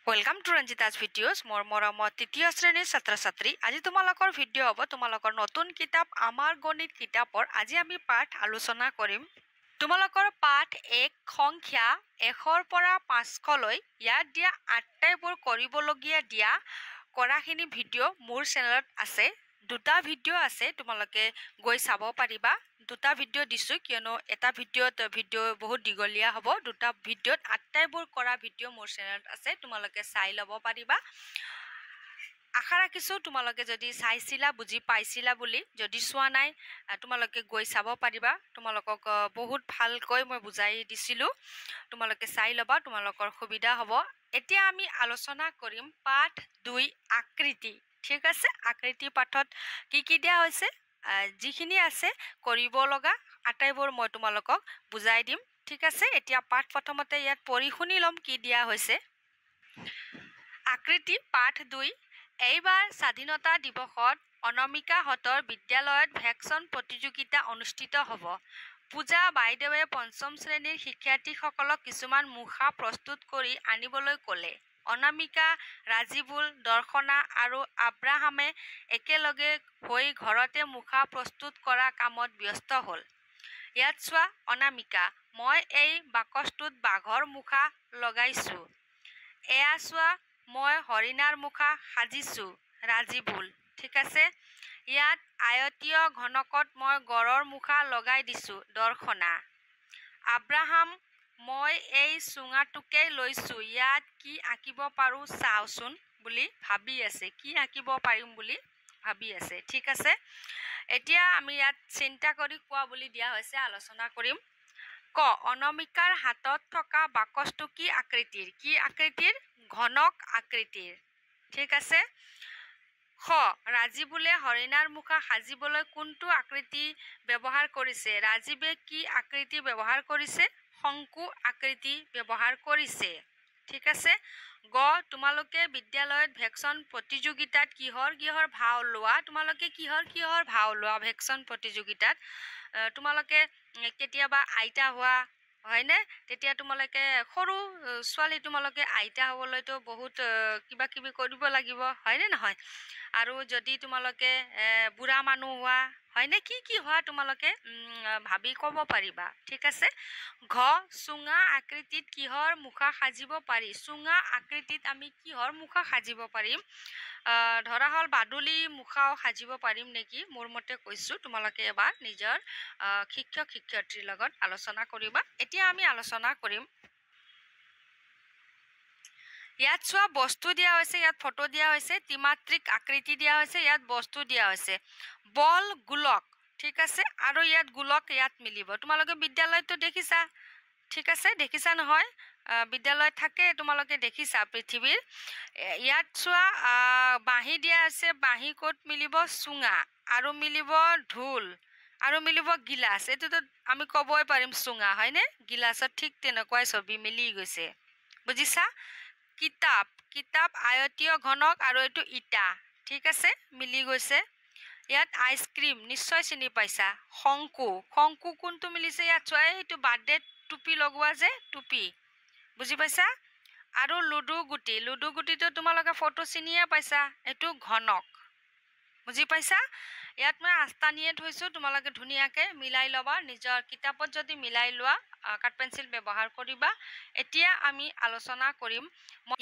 welcome to ৰঞ্জিতাজ videos মোৰ মৰমৰ তৃতীয় শ্ৰেণীৰ ছাত্ৰ ছাত্ৰী আজি তোমালোকৰ ভিডিঅ' হ'ব তোমালোকৰ নতুন কিতাপ আমাৰ গণিত কিতাপৰ আজি আমি পাঠ আলোচনা কৰিম তোমালোকৰ পাঠ 1 সংখ্যা 1ৰ পৰা 5লৈ ইয়াত দিয়া আটাইবোৰ কৰিবলগীয়া দিয়া কৰাখিনি ভিডিঅ' মোৰ চেনেলত আছে দুটা ভিডিঅ' আছে তোমালোকে গৈ চাব পাৰিবা দুটা ভিডিঅ' দিছোঁ কিয়নো এটা ভিডিঅ'ত বহুত দীঘলীয়া হ'ব দুটা ভিডিঅ'ত আটাইবোৰ কৰা ভিডিঅ' মোৰ চেনেলত আছে তোমালোকে চাই ল'ব পাৰিবা আশা ৰাখিছোঁ তোমালোকে যদি চাইছিলা বুজি পাইছিলা বুলি যদি চোৱা নাই তোমালোকে গৈ চাব পাৰিবা তোমালোকক বহুত ভালকৈ মই বুজাই দিছিলোঁ তোমালোকে চাই ল'বা তোমালোকৰ সুবিধা হ'ব এতিয়া আমি আলোচনা কৰিম পাঠ 2 আকৃতি ঠিক আছে আকৃতি পাঠত কি দিয়া হৈছে যিখিনি আছে কৰিব লগা আটাইবোৰ মই তোমালোকক বুজাই দিম ঠিক আছে এতিয়া পাঠ প্ৰথমতে ইয়াত পঢ়ি শুনি ল'ম কি দিয়া হৈছে আকৃতি পাঠ 2 এইবাৰ স্বাধীনতা দিৱসত অনামিকাহঁতৰ বিদ্যালয়ত ভেকশ্যন প্ৰতিযোগিতা অনুষ্ঠিত হ'ব পূজা বাইদেৱে পঞ্চম শ্ৰেণীৰ শিক্ষাৰ্থীসকলক কিছুমান মুখা প্ৰস্তুত কৰি আনিবলৈ ক'লে অনামিকা ৰাজীবুল দৰ্শনা আৰু আব্ৰাহামে একেলগে হৈ ঘৰতে মুখা প্ৰস্তুত কৰা কামত ব্যস্ত হ'ল ইয়াত চোৱা অনামিকা মই এই বাকচটোত বাঘৰ মুখা লগাইছোঁ এয়া চোৱা মই হৰিণাৰ মুখা সাজিছোঁ ৰাজীবুল ঠিক আছে ইয়াত আয়তীয় ঘনকত মই গড়ৰ মুখা লগাই দিছোঁ দৰ্শনা আব্ৰাহাম মই এই চুঙাটোকে লৈছোঁ ইয়াত কি আঁকিব পাৰোঁ চাওঁচোন বুলি ভাবি আছে কি আঁকিব পাৰিম বুলি ভাবি আছে ঠিক আছে এতিয়া আমি ইয়াত চিন্তা কৰি কোৱা বুলি দিয়া হৈছে আলোচনা কৰিম ক অনামিকাৰ হাতত থকা বাকচটো কি আকৃতিৰ ঘনক আকৃতিৰ ঠিক আছে খ ৰাজীবুলে হৰিণাৰ মুখা সাজিবলৈ কোনটো আকৃতি ব্যৱহাৰ কৰিছে ৰাজীৱে কি আকৃতি ব্যৱহাৰ কৰিছে শংকু আকৃতি ব্যৱহাৰ কৰিছে ঠিক আছে গ তোমালোকে বিদ্যালয়ত ভেকশ্যন প্ৰতিযোগিতাত কিহৰ ভাও লোৱা তোমালোকে কিহৰ ভাও লোৱা ভেকশ্যন প্ৰতিযোগিতাত তোমালোকে কেতিয়াবা আইতা হোৱা হয়নে তেতিয়া তোমালোকে সৰু ছোৱালী তোমালোকে আইতা হ'বলৈতো বহুত কিবা কিবি কৰিব লাগিব হয়নে নহয় আৰু যদি তোমালোকে বুঢ়া মানুহ হোৱা হয়নে কি হোৱা তোমালোকে ভাবি ক'ব পাৰিবা ঠিক আছে ঘ চুঙা আকৃতিত কিহৰ মুখা সাজিব পাৰি চুঙা আকৃতিত আমি কিহৰ মুখা সাজিব পাৰিম ধৰা হ'ল বাদুলি মুখাও সাজিব পাৰিম নেকি মোৰ মতে কৈছোঁ তোমালোকে এবাৰ নিজৰ শিক্ষক শিক্ষয়িত্ৰীৰ লগত আলোচনা কৰিবা এতিয়া আমি আলোচনা কৰিম ইয়াত চোৱা বস্তু দিয়া হৈছে ইয়াত ফটো দিয়া হৈছে ত্ৰিমাত্ৰিক আকৃতি দিয়া হৈছে ইয়াত বস্তু দিয়া হৈছে বল গোলক ঠিক আছে আৰু ইয়াত গোলক ইয়াত মিলিব তোমালোকে বিদ্যালয়তো দেখিছা ঠিক আছে দেখিছা নহয় বিদ্যালয়ত থাকে তোমালোকে দেখিছা পৃথিৱীৰ ইয়াত চোৱা বাঁহী দিয়া আছে বাঁহী ক'ত মিলিব চুঙা আৰু মিলিব ঢোল আৰু মিলিব গিলাচ এইটোতো আমি ক'বই পাৰিম চুঙা হয়নে গিলাচত ঠিক তেনেকুৱাই ছবি মিলি গৈছে বুজিছা কিতাপ আয়তীয় ঘনক আৰু এইটো ইটা ঠিক আছে মিলি গৈছে ইয়াত আইচক্ৰীম নিশ্চয় চিনি পাইছা শংকু কোনটো মিলিছে ইয়াত চোৱা এইটো বাৰ্থডে টুপি লগোৱা যে টুপি বুজি পাইছা আৰু লুডু গুটিটো তোমালোকে ফটো চিনিয়ে পাইছা এইটো ঘনক বুজি পাইছা ইয়াত মই আস্তানিয়ে থৈছোঁ তোমালোকে ধুনীয়াকৈ মিলাই ল'বা নিজৰ কিতাপত যদি মিলাই লোৱা কাঠ পেঞ্চিল ব্যৱহাৰ কৰিবা এতিয়া আমি আলোচনা কৰিম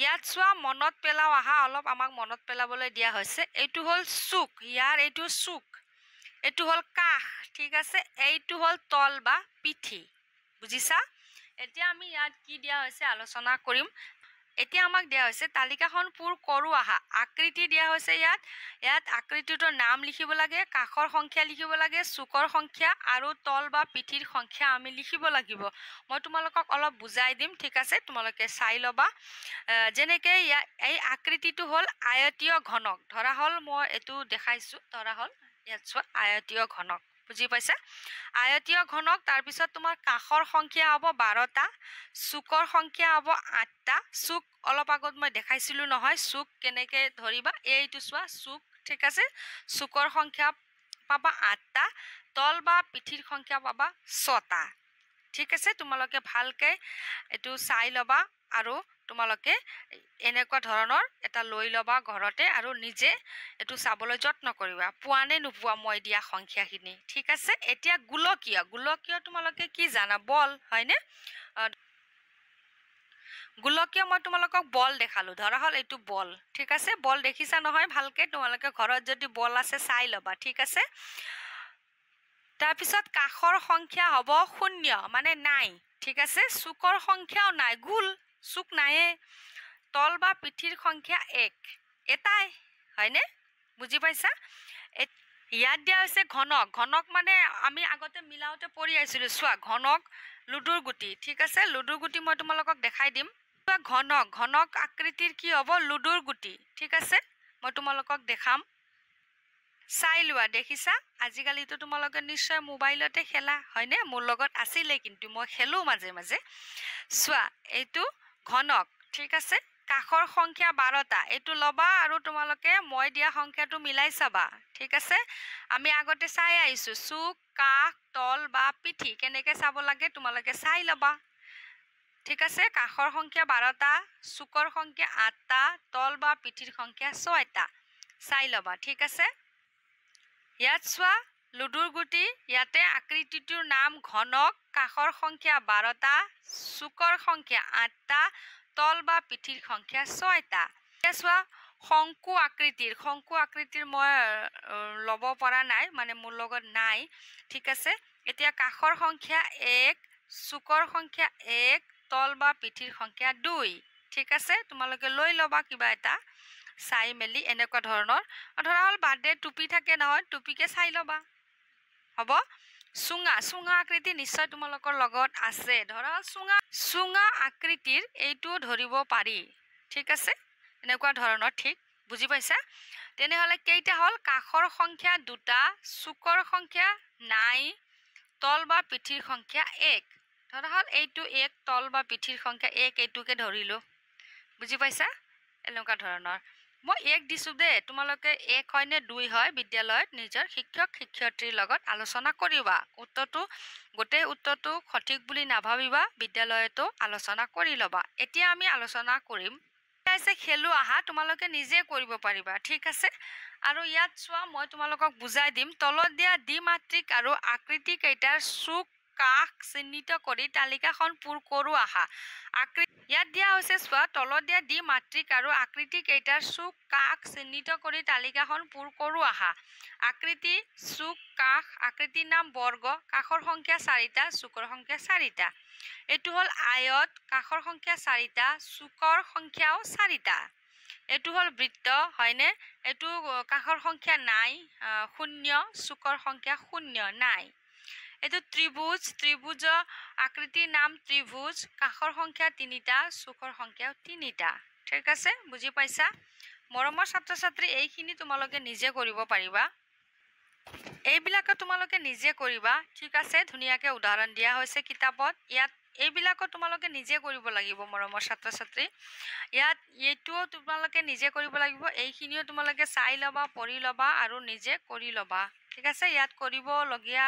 ইয়াত চোৱা মনত পেলাও আহা অলপ আমাক মনত পেলাবলৈ দিয়া হৈছে এইটো হ'ল চুক ইয়াৰ এইটো চুক এইটো হ'ল কাষ ঠিক আছে এইটো হ'ল তল বা পিঠি বুজিছা এতিয়া আমি ইয়াত কি দিয়া হৈছে আলোচনা কৰিম এতিয়া আমাক দিয়া হৈছে তালিকাখন পূৰ কৰোঁ আহা আকৃতি দিয়া হৈছে ইয়াত আকৃতিটোৰ নাম লিখিব লাগে কাষৰ সংখ্যা লিখিব লাগে চুকৰ সংখ্যা আৰু তল বা পিঠিৰ সংখ্যা আমি লিখিব লাগিব মই তোমালোকক অলপ বুজাই দিম ঠিক আছে তোমালোকে চাই ল'বা যেনেকৈ এই আকৃতিটো হ'ল আয়তীয় ঘনক ধৰা হ'ল মই এইটো দেখাইছোঁ ধৰা হ'ল ইয়াত চোৱা আয়তীয় ঘনক বুজি পাইছা আয়তীয় ঘনক তাৰপিছত তোমাৰ কাষৰ সংখ্যা হ'ব 12টা চুকৰ সংখ্যা হ'ব 8টা চুক অলপ আগত মই দেখাইছিলোঁ নহয় চুক কেনেকৈ ধৰিবা এইটো চোৱা চুক ঠিক আছে চুকৰ সংখ্যা পাবা 8টা তল বা পিঠিৰ সংখ্যা পাবা 6টা ঠিক আছে তোমালোকে ভালকৈ এইটো চাই ল'বা আৰু তোমালোকে এনেকুৱা ধৰণৰ এটা লৈ ল'বা ঘৰতে আৰু নিজে এইটো চাবলৈ যত্ন কৰিবা পোৱা নে নোপোৱা মই দিয়া সংখ্যাখিনি ঠিক আছে এতিয়া গোলকীয় তোমালোকে কি জানা বল হয়নে গোলকীয় মই তোমালোকক বল দেখালো ধৰা হল এইটো বল ঠিক আছে বল দেখিছা নহয় ভালকে তোমালোকে ঘৰত যদি বল আছে চাই ল'বা ঠিক আছে তাৰপিছত কাখৰ সংখ্যা হ'ব 0 মানে নাই ঠিক আছে চুকৰ সংখ্যাও নাই গোল চুক নায়ে তল বা পিঠিৰ সংখ্যা 1 এটাই হয়নে বুজি পাইছা ইয়াত দিয়া হৈছে ঘনক মানে আমি আগতে মিলাওতে পঢ়ি আছিলো চোৱা ঘনক লুডুৰ গুটি ঠিক আছে লুডুৰ গুটি মই তোমালোকক দেখাই দিম ঘনক আকৃতিৰ কি হ'ব লুডুৰ গুটি ঠিক আছে মই তোমালোকক দেখাম চাই লোৱা দেখিছা আজিকালিতো তোমালোকে নিশ্চয় মোবাইলতে খেলা হয়নে মোৰ লগত আছিলে কিন্তু মই খেলো মাজে মাজে চোৱা এইটো ঘনক ঠিক আছে কাখৰ সংখ্যা 12টা এইটো লবা আৰু তোমালোকে মই দিয়া সংখ্যাটো মিলাই চাবা ঠিক আছে আমি আগতে চাই আইছো চুক কাখ তল বা পিঠি কেনেকৈ চাব লাগে তোমালোকে চাই লবা ঠিক আছে কাখৰ সংখ্যা 12টা চুকৰ সংখ্যা 8টা তল বা পিঠিৰ সংখ্যা 6টা চাই লবা ঠিক আছে ইয়াত চোৱা লুডুৰ গুটি ইয়াতে আকৃতিটোৰ নাম ঘনক কাখৰ সংখ্যা 12টা চুকৰ সংখ্যা 8টা তল বা পিঠিৰ সংখ্যা 6টা এতিয়া চোৱা শংকু আকৃতিৰ মই ল'ব পৰা নাই মানে মোৰ লগত নাই ঠিক আছে এতিয়া কাখৰ সংখ্যা 1 চুকৰ সংখ্যা 1 তল বা পিঠিৰ সংখ্যা 2 ঠিক আছে তোমালোকে লৈ ল'বা কিবা এটা চাই মেলি এনেকুৱা ধৰণৰ ধৰা হল বাৰ্থডে টুপি থাকে নহয় টুপিকে চাই ল'বা হ'ব চুঙা আকৃতি নিশ্চয় তোমালোকৰ লগত আছে ধৰা চুঙা আকৃতিৰ এইটো ধৰিব পাৰি ঠিক আছে এনেকুৱা ধৰণৰ ঠিক বুজি পাইছা তেনেহলে কেইটা হল কাখৰ সংখ্যা 2টা চুকৰ সংখ্যা নাই তল বা পিঠিৰ সংখ্যা 1 ধৰা হল এইটো 1 তল বা পিঠিৰ সংখ্যা 1 এইটোকে ধৰিলো বুজি পাইছা এনেকুৱা ধৰণৰ মই 1 দিছো দে তোমালোকে 1 হয় নে 2 হয় বিদ্যালয়ত নিজৰ শিক্ষক শিক্ষয়িত্ৰীৰ লগত আলোচনা কৰিবা গোটেই উত্তৰটো সঠিক বুলি নাভাবিবা বিদ্যালয়তো আলোচনা কৰি ল'বা এতিয়া আমি আলোচনা কৰিম আছে খেলো আহা তোমালোকে নিজে কৰিব পাৰিবা ঠিক আছে আৰু ইয়াত চোৱা মই তোমালোকক বুজাই দিম তলত দিয়া দ্বিমাত্ৰিক আৰু আকৃতি কেইটাৰ চুক কাখ চিহ্নিত কৰি তালিকাখন পূৰ কৰো আহা ইয়াত দিয়া হৈছে চোৱা তলত দিয়া দ্বিমাত্ৰিক আৰু আকৃতি কেইটাৰ চুক কাখ চিহ্নিত কৰি তালিকাখন পূৰ কৰো আহা আকৃতি চুক কাখ আকৃতিৰ নাম বৰ্গ কাখৰ সংখ্যা 4টা চুকৰ সংখ্যা 4টা এইটো হল আয়ত কাখৰ সংখ্যা 4টা চুকৰ সংখ্যাও 4টা এইটো হল বৃত্ত হয়নে এইটো কাখৰ সংখ্যা নাই 0 চুকৰ সংখ্যা 0 নাই এইটো ত্ৰিভুজ আকৃতিৰ নাম ত্ৰিভুজ কাখৰ সংখ্যা 3টা চুকৰ সংখ্যা 3টা ঠিক আছে বুজি পাইছা মৰমৰ ছাত্ৰ ছাত্ৰী এইখিনি তোমালোকে নিজে কৰিব পাৰিবা এইবিলাকে তোমালোকে নিজে কৰিবা ঠিক আছে ধুনীয়াকে উদাহৰণ দিয়া হৈছে কিতাপত ইয়াত এইবিলাকো তোমালোকে নিজে কৰিব লাগিব মৰমৰ ছাত্ৰ ছাত্ৰী ইয়াত এইটোও তোমালোকে নিজে কৰিব লাগিব এইখিনিও তোমালোকে চাই ল'বা পঢ়ি ল'বা আৰু নিজে কৰি ল'বা ঠিক আছে ইয়াত কৰিবলগীয়া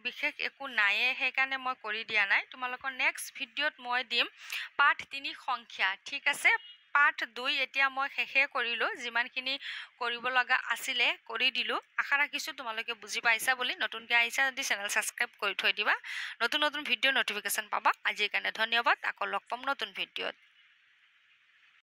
বিশেষ একো নাইয়ে সেইকাৰণে মই কৰি দিয়া নাই তোমালোকৰ নেক্সট ভিডিঅ'ত মই দিম পাঠ 3 সংখ্যা ঠিক আছে পাঠ 2 এতিয়া মই শেষে কৰিলো যিমানখিনি কৰিব লগা আছিলে কৰি দিলো আশা ৰাখিছো তোমালোকে বুজি পাইছা বুলি নতুনকৈ আহিছা যদি চেনেল সাবস্ক্ৰাইব কৰি থৈ দিবা নতুন ভিডিঅ' নটিফিকেশন পাবা আজিৰ কাৰণে ধন্যবাদ আকৌ লগ পাম নতুন ভিডিঅ'ত